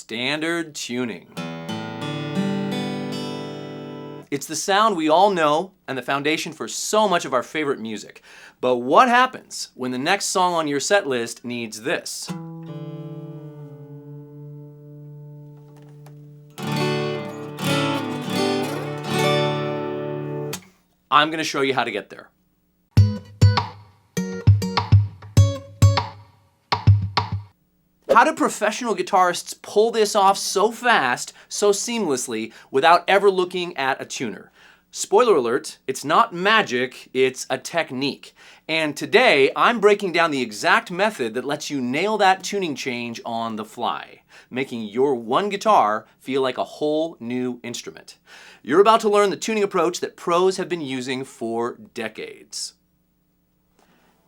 Standard tuning. It's the sound we all know and the foundation for so much of our favorite music. But what happens when the next song on your set list needs this? I'm going to show you how to get there. How do professional guitarists pull this off so fast, so seamlessly, without ever looking at a tuner? Spoiler alert, it's not magic, it's a technique. And today, I'm breaking down the exact method that lets you nail that tuning change on the fly, making your one guitar feel like a whole new instrument. You're about to learn the tuning approach that pros have been using for decades.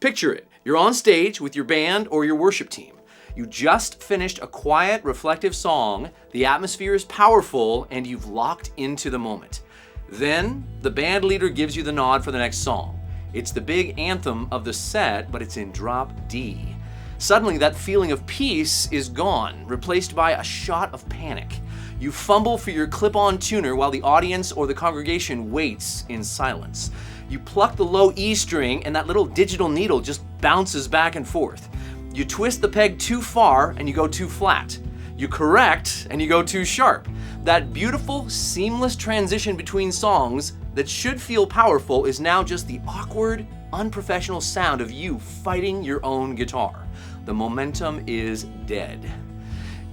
Picture it. You're on stage with your band or your worship team. You just finished a quiet, reflective song, the atmosphere is powerful, and you've locked into the moment. Then, the band leader gives you the nod for the next song. It's the big anthem of the set, but it's in drop D. Suddenly, that feeling of peace is gone, replaced by a shot of panic. You fumble for your clip-on tuner while the audience or the congregation waits in silence. You pluck the low E string, and that little digital needle just bounces back and forth. You twist the peg too far and you go too flat. You correct and you go too sharp. That beautiful, seamless transition between songs that should feel powerful is now just the awkward, unprofessional sound of you fighting your own guitar. The momentum is dead.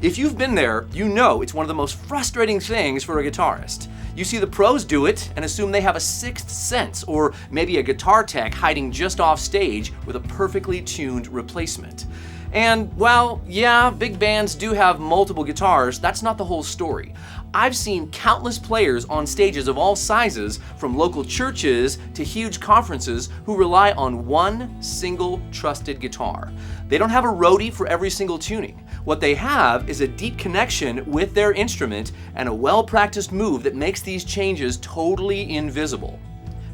If you've been there, you know it's one of the most frustrating things for a guitarist. You see the pros do it and assume they have a sixth sense, or maybe a guitar tech hiding just off stage with a perfectly tuned replacement. And while, yeah, big bands do have multiple guitars, that's not the whole story. I've seen countless players on stages of all sizes, from local churches to huge conferences, who rely on one single trusted guitar. They don't have a roadie for every single tuning. What they have is a deep connection with their instrument and a well-practiced move that makes these changes totally invisible.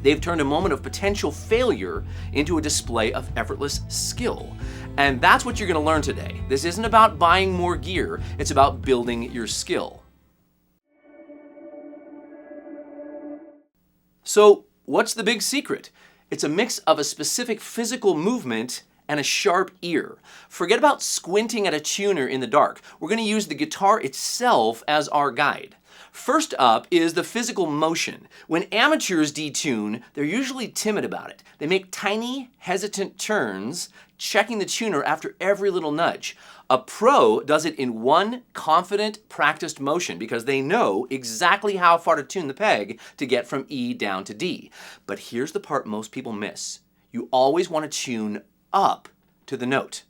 They've turned a moment of potential failure into a display of effortless skill. And that's what you're going to learn today. This isn't about buying more gear, it's about building your skill. So, what's the big secret? It's a mix of a specific physical movement and a sharp ear. Forget about squinting at a tuner in the dark. We're going to use the guitar itself as our guide. First up is the physical motion. When amateurs detune, they're usually timid about it. They make tiny, hesitant turns, checking the tuner after every little nudge. A pro does it in one confident, practiced motion because they know exactly how far to tune the peg to get from E down to D. But here's the part most people miss. You always want to tune up to the note.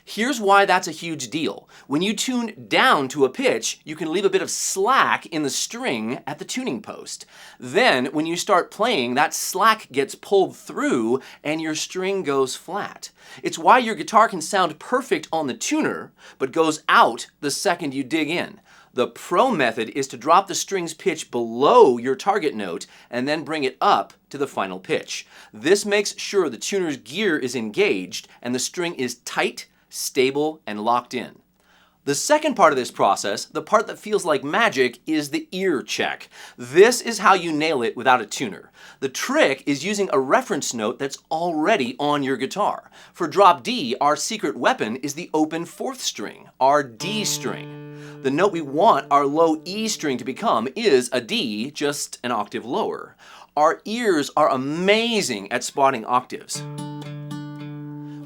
Here's why that's a huge deal. When you tune down to a pitch, you can leave a bit of slack in the string at the tuning post. Then, when you start playing, that slack gets pulled through and your string goes flat. It's why your guitar can sound perfect on the tuner, but goes out the second you dig in. The pro method is to drop the string's pitch below your target note and then bring it up to the final pitch. This makes sure the tuner's gear is engaged and the string is tight, stable, and locked in. The second part of this process, the part that feels like magic, is the ear check. This is how you nail it without a tuner. The trick is using a reference note that's already on your guitar. For drop D, our secret weapon is the open fourth string, our D string. The note we want our low E string to become is a D, just an octave lower. Our ears are amazing at spotting octaves.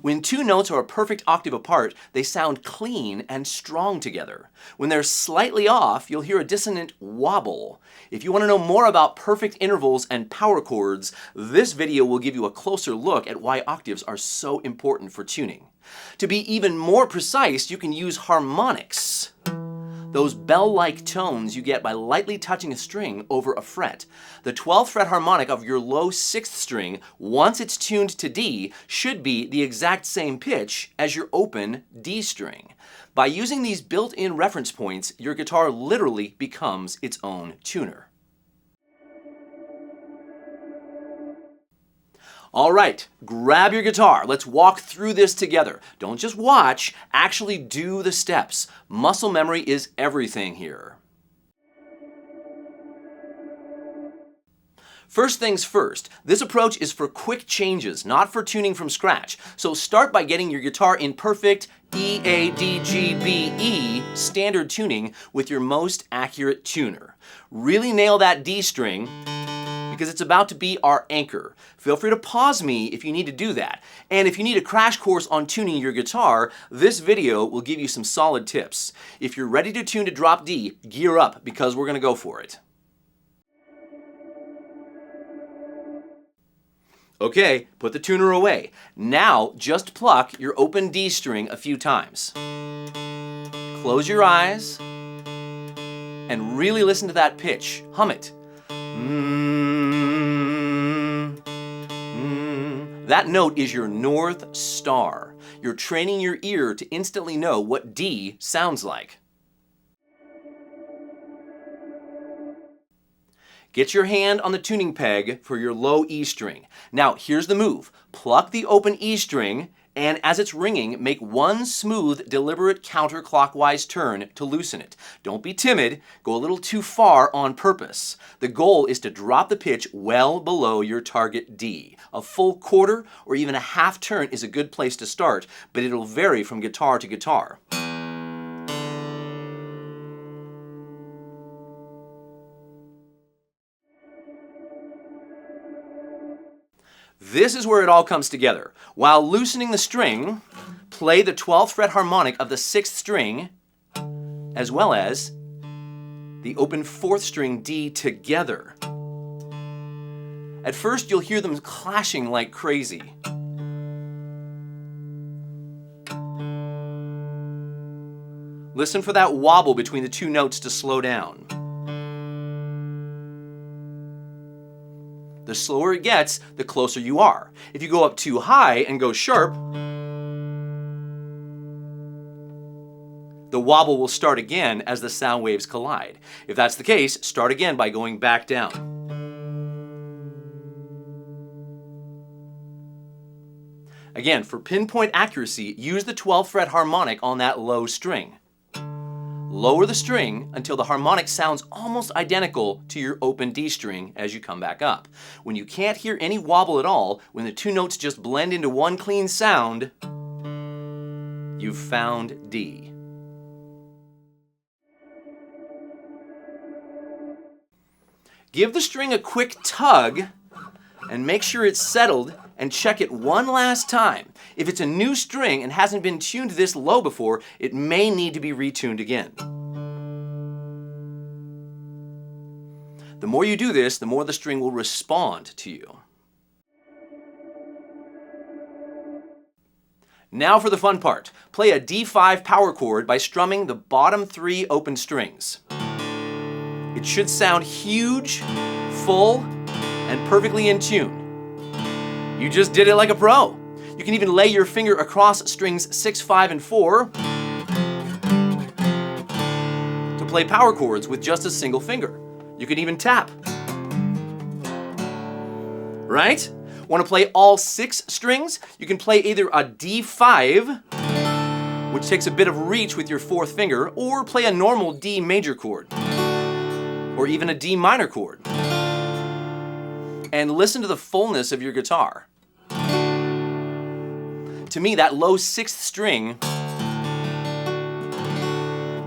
When two notes are a perfect octave apart, they sound clean and strong together. When they're slightly off, you'll hear a dissonant wobble. If you want to know more about perfect intervals and power chords, this video will give you a closer look at why octaves are so important for tuning. To be even more precise, you can use harmonics. Those bell-like tones you get by lightly touching a string over a fret. The 12th fret harmonic of your low 6th string, once it's tuned to D, should be the exact same pitch as your open D string. By using these built-in reference points, your guitar literally becomes its own tuner. All right, grab your guitar. Let's walk through this together. Don't just watch, actually do the steps. Muscle memory is everything here. First things first, this approach is for quick changes, not for tuning from scratch. So start by getting your guitar in perfect E, A, D, G, B, E standard tuning with your most accurate tuner. Really nail that D string because it's about to be our anchor. Feel free to pause me if you need to do that. And if you need a crash course on tuning your guitar, this video will give you some solid tips. If you're ready to tune to drop D, gear up because we're going to go for it. Okay, put the tuner away. Now, just pluck your open D string a few times. Close your eyes and really listen to that pitch. Hum it. That note is your North Star. You're training your ear to instantly know what D sounds like. Get your hand on the tuning peg for your low E string. Now, here's the move. Pluck the open E string, and as it's ringing, make one smooth, deliberate counterclockwise turn to loosen it. Don't be timid. Go a little too far on purpose. The goal is to drop the pitch well below your target D. A full quarter or even a half turn is a good place to start, but it'll vary from guitar to guitar. This is where it all comes together. While loosening the string, play the 12th fret harmonic of the 6th string, as well as the open 4th string D together. At first, you'll hear them clashing like crazy. Listen for that wobble between the two notes to slow down. The slower it gets, the closer you are. If you go up too high and go sharp, the wobble will start again as the sound waves collide. If that's the case, start again by going back down. Again, for pinpoint accuracy, use the 12th fret harmonic on that low string. Lower the string until the harmonic sounds almost identical to your open D string as you come back up. When you can't hear any wobble at all, when the two notes just blend into one clean sound, you've found D. Give the string a quick tug and make sure it's settled and check it one last time. If it's a new string and hasn't been tuned this low before, it may need to be retuned again. The more you do this, the more the string will respond to you. Now for the fun part. Play a D5 power chord by strumming the bottom 3 open strings. It should sound huge, full, and perfectly in tune. You just did it like a pro. You can even lay your finger across strings 6, 5, and 4 to play power chords with just a single finger. You can even tap. Right? Want to play all 6 strings? You can play either a D5, which takes a bit of reach with your 4th finger, or play a normal D major chord, or even a D minor chord. And listen to the fullness of your guitar. To me, that low 6th string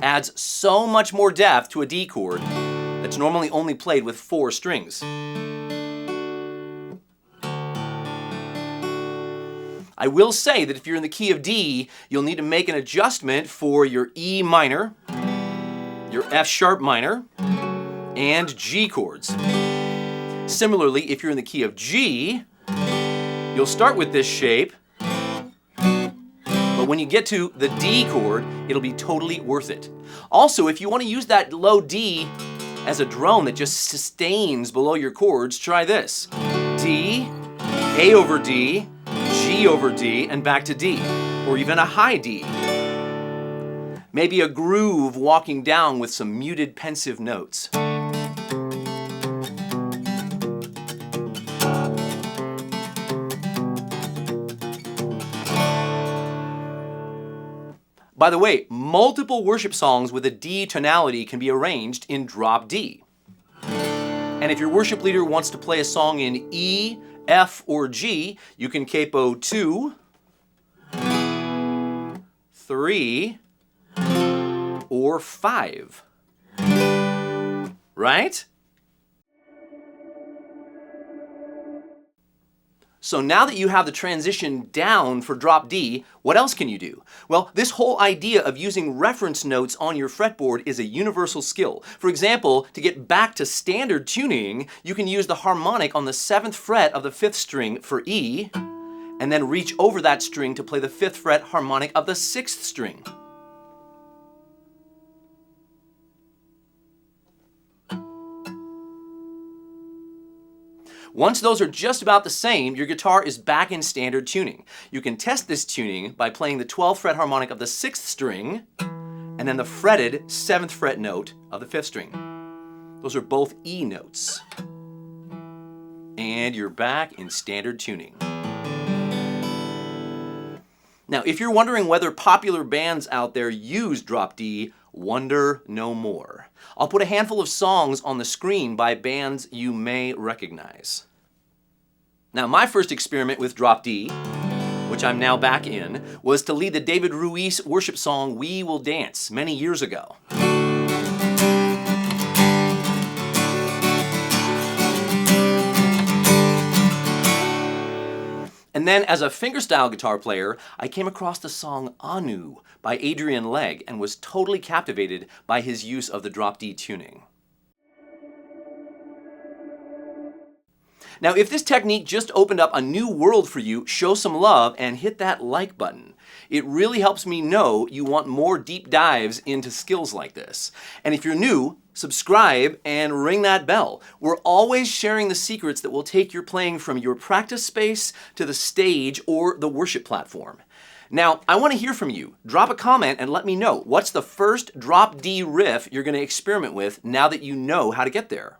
adds so much more depth to a D chord that's normally only played with 4 strings. I will say that if you're in the key of D, you'll need to make an adjustment for your E minor, your F sharp minor, and G chords. Similarly, if you're in the key of G, you'll start with this shape, but when you get to the D chord, it'll be totally worth it. Also, if you want to use that low D as a drone that just sustains below your chords, try this. D, A over D, G over D, and back to D, or even a high D. Maybe a groove walking down with some muted pensive notes. By the way, multiple worship songs with a D tonality can be arranged in drop D. And if your worship leader wants to play a song in E, F, or G, you can capo 2, 3, or 5. Right? So now that you have the transition down for drop D, what else can you do? Well, this whole idea of using reference notes on your fretboard is a universal skill. For example, to get back to standard tuning, you can use the harmonic on the 7th fret of the 5th string for E, and then reach over that string to play the 5th fret harmonic of the 6th string. Once those are just about the same, your guitar is back in standard tuning. You can test this tuning by playing the 12th fret harmonic of the 6th string and then the fretted 7th fret note of the 5th string. Those are both E notes. And you're back in standard tuning. Now, if you're wondering whether popular bands out there use drop D, wonder no more. I'll put a handful of songs on the screen by bands you may recognize. Now, my first experiment with drop D, which I'm now back in, was to lead the David Ruiz worship song We Will Dance many years ago. And then as a fingerstyle guitar player, I came across the song Anu by Adrian Legg and was totally captivated by his use of the drop D tuning. Now, if this technique just opened up a new world for you, show some love and hit that like button. It really helps me know you want more deep dives into skills like this. And if you're new, subscribe and ring that bell. We're always sharing the secrets that will take your playing from your practice space to the stage or the worship platform. Now, I want to hear from you. Drop a comment and let me know what's the first drop D riff you're going to experiment with now that you know how to get there.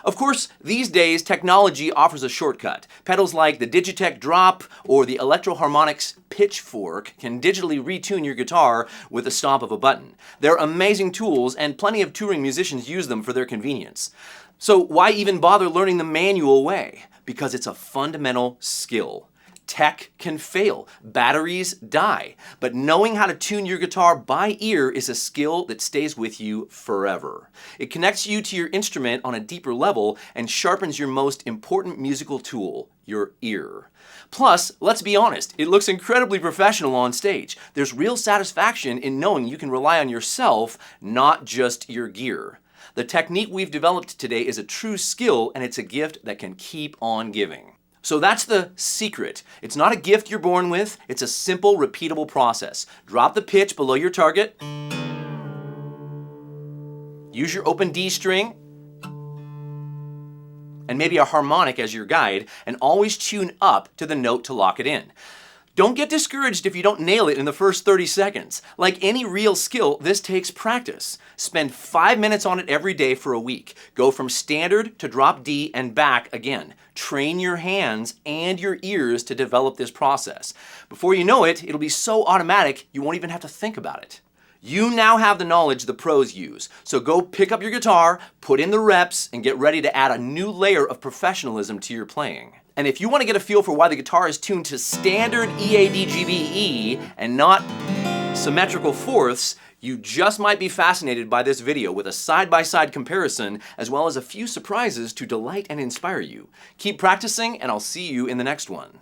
Of course, these days, technology offers a shortcut. Pedals like the Digitech Drop or the Electro Harmonix Pitchfork can digitally retune your guitar with the stomp of a button. They're amazing tools, and plenty of touring musicians use them for their convenience. So why even bother learning the manual way? Because it's a fundamental skill. Tech can fail, batteries die, but knowing how to tune your guitar by ear is a skill that stays with you forever. It connects you to your instrument on a deeper level and sharpens your most important musical tool, your ear. Plus, let's be honest, it looks incredibly professional on stage. There's real satisfaction in knowing you can rely on yourself, not just your gear. The technique we've developed today is a true skill, and it's a gift that can keep on giving. So that's the secret. It's not a gift you're born with, it's a simple, repeatable process. Drop the pitch below your target. Use your open D string and maybe a harmonic as your guide, and always tune up to the note to lock it in. Don't get discouraged if you don't nail it in the first 30 seconds. Like any real skill, this takes practice. Spend 5 minutes on it every day for a week. Go from standard to drop D and back again. Train your hands and your ears to develop this process. Before you know it, it'll be so automatic you won't even have to think about it. You now have the knowledge the pros use, so go pick up your guitar, put in the reps, and get ready to add a new layer of professionalism to your playing. And if you want to get a feel for why the guitar is tuned to standard E-A-D-G-B-E and not symmetrical fourths, you just might be fascinated by this video with a side-by-side comparison as well as a few surprises to delight and inspire you. Keep practicing, and I'll see you in the next one.